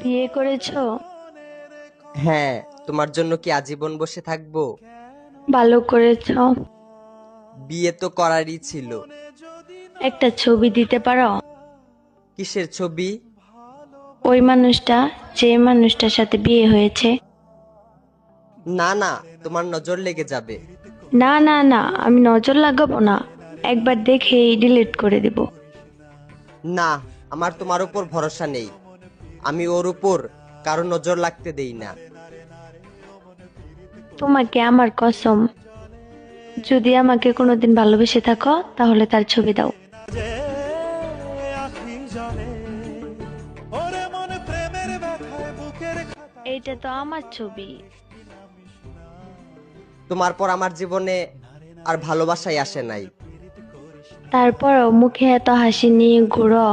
বিয়ে করেছো? হ্যাঁ। তোমার জন্য কি আজীবন বসে থাকবো? ভালো করেছো। বিয়ে তো করারই ছিল। একটা ছবি দিতে পারো? কিসের ছবি? ওই মানুষটা, যে মানুষটার সাথে বিয়ে হয়েছে। না না, তোমার নজর লেগে যাবে। না না না, আমি নজর লাগাবো না, একবার দেখেই ডিলিট করে দিব। না, আমার তোমার উপর ভরসা নেই। আমি ওর উপর কারো নজর লাগতে দেই না। তোমাকে আমার কসম, যদি আমাকে কোনোদিন ভালোবেসে থাকো তাহলে তার ছবি দাও। এইটা তো আমার ছবি। তোমার পর আমার জীবনে আর ভালোবাসাই আসে নাই। তারপরও মুখে এত হাসি নিয়ে ঘুরো।